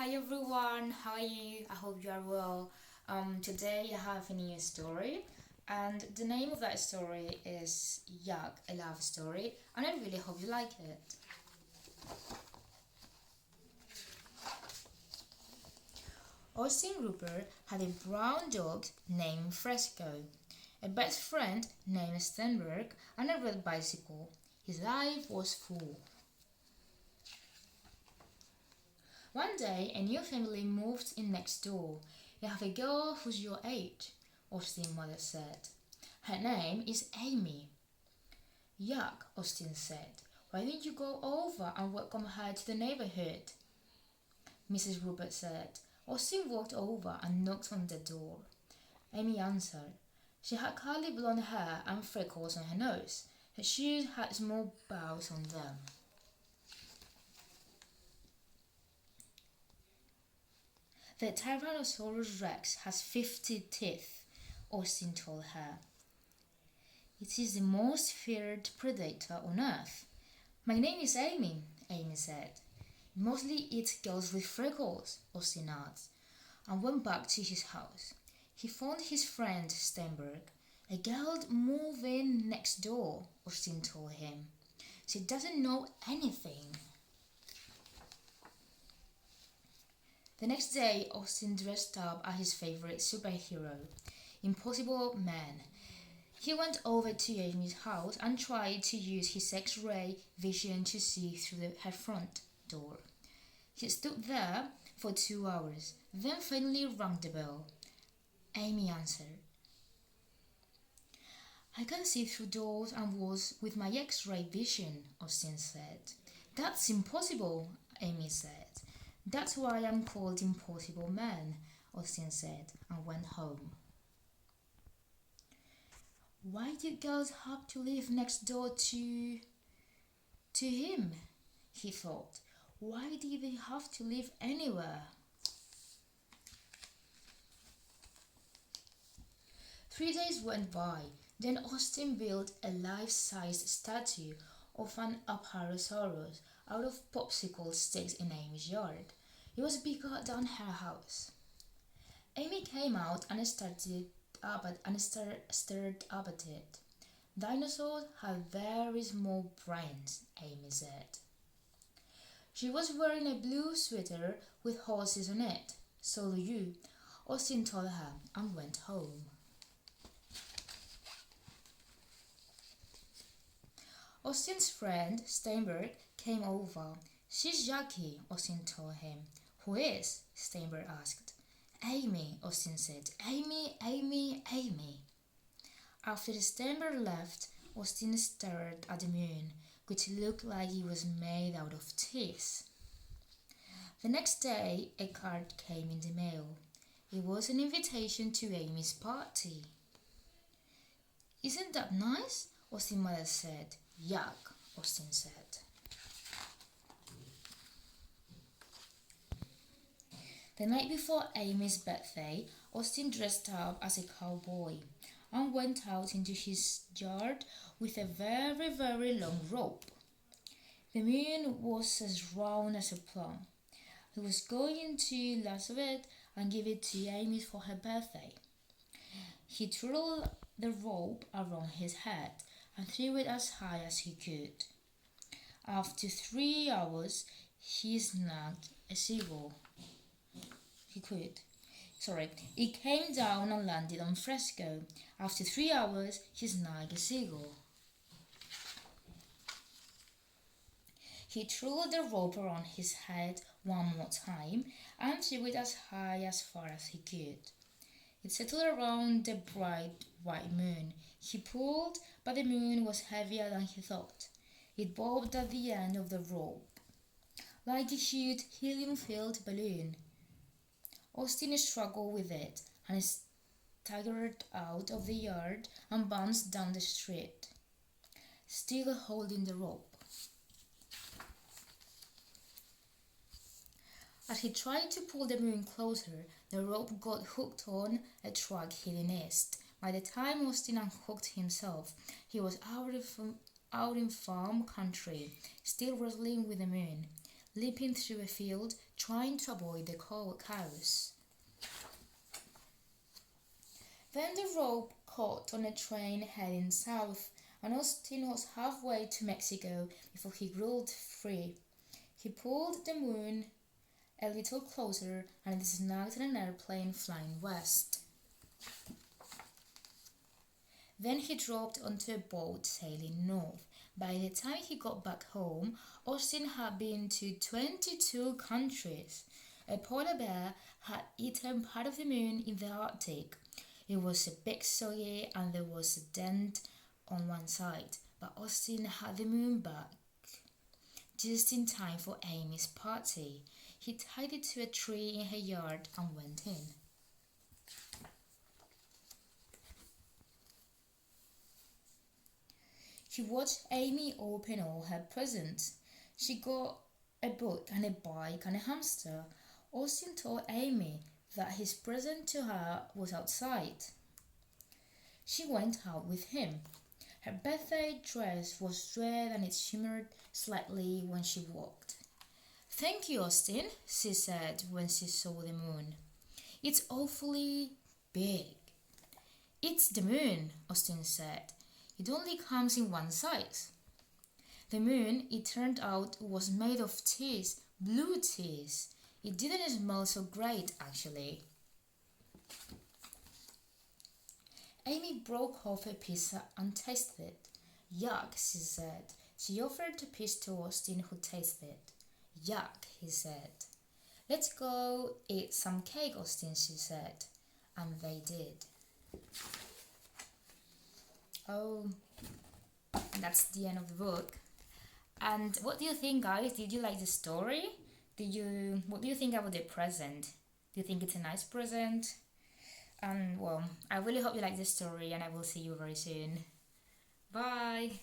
Hi everyone, how are you? I hope you are well. Today I have a new story, and the name of that story is Yuck, a love story, and I really hope you like it. Austin Rupert had a brown dog named Fresco, a best friend named Stenberg, and a red bicycle. His life was full. One day, a new family moved in next door. They have a girl who's your age, Austin's mother said. Her name is Amy. Yuck, Austin said. Why don't you go over and welcome her to the neighborhood? Mrs. Rupert said. Austin walked over and knocked on the door. Amy answered. She had curly blonde hair and freckles on her nose. Her shoes had small bows on them. The Tyrannosaurus rex has 50 teeth, Austin told her. It is the most feared predator on Earth. My name is Amy, Amy said. It mostly eats girls with freckles, Austin asked, and went back to his house. He phoned his friend Steinberg. A girl moving next door, Austin told him. She doesn't know anything. The next day, Austin dressed up as his favorite superhero, Impossible Man. He went over to Amy's house and tried to use his X-ray vision to see through her front door. He stood there for 2 hours, then finally rang the bell. Amy answered. I can see through doors and walls with my X-ray vision, Austin said. That's impossible, Amy said. That's why I'm called Impossible Man, Austin said, and went home. Why do girls have to live next door to him? He thought. Why do they have to live anywhere? 3 days went by. Then Austin built a life-sized statue of an Apatosaurus out of popsicle sticks in Amy's yard. It was bigger than her house. Amy came out and stared up at it. Dinosaurs have very small brains, Amy said. She was wearing a blue sweater with horses on it. So do you, Austin told her and went home. Austin's friend, Steinberg, came over. She's Jackie, Austin told him. Who is? Steinberg asked. Amy, Austin said. Amy, Amy, Amy. After Steinberg left, Austin stared at the moon, which looked like it was made out of teeth. The next day, a card came in the mail. It was an invitation to Amy's party. Isn't that nice? Austin's mother said. Yuck, Austin said. The night before Amy's birthday, Austin dressed up as a cowboy and went out into his yard with a very, very long rope. The moon was as round as a plum. He was going to lasso it and give it to Amy for her birthday. He twirled the rope around his head and threw it as high as he could. After 3 hours, he snagged a seagull. It came down and landed on Fresco. After 3 hours, he snagged a seagull. He twirled the rope around his head one more time and threw it as high as far as he could. It settled around the bright white moon. He pulled, but the moon was heavier than he thought. It bobbed at the end of the rope, like a huge helium-filled balloon. Austin struggled with it and staggered out of the yard and bounced down the street, still holding the rope. As he tried to pull the moon closer, the rope got hooked on a truck heading east. By the time Austin unhooked himself, he was out in farm country, still wrestling with the moon. leaping through a field, trying to avoid the cows. Then the rope caught on a train heading south, and Austin was halfway to Mexico before he rolled free. He pulled the moon a little closer and it snagged on an airplane flying west. Then he dropped onto a boat sailing north. By the time he got back home, Austin had been to 22 countries. A polar bear had eaten part of the moon in the Arctic. It was a bit soggy and there was a dent on one side, but Austin had the moon back just in time for Amy's party. He tied it to a tree in her yard and went in. He watched Amy open all her presents. She got a book and a bike and a hamster. Austin told Amy that his present to her was outside. She went out with him. Her birthday dress was red and it shimmered slightly when she walked. "Thank you, Austin," she said when she saw the moon. "It's awfully big." "It's the moon," Austin said. "It only comes in one size." The moon, it turned out, was made of cheese, blue cheese. It didn't smell so great, actually. Amy broke off a piece and tasted it. "Yuck," she said. She offered a piece to Austin, who tasted it. "Yuck," he said. "Let's go eat some cake, Austin," she said. And they did. Oh, and that's the end of the book. And what do you think, guys? Did you like the story? What do you think about the present? Do you think it's a nice present? And well, I really hope you like the story and I will see you very soon. Bye!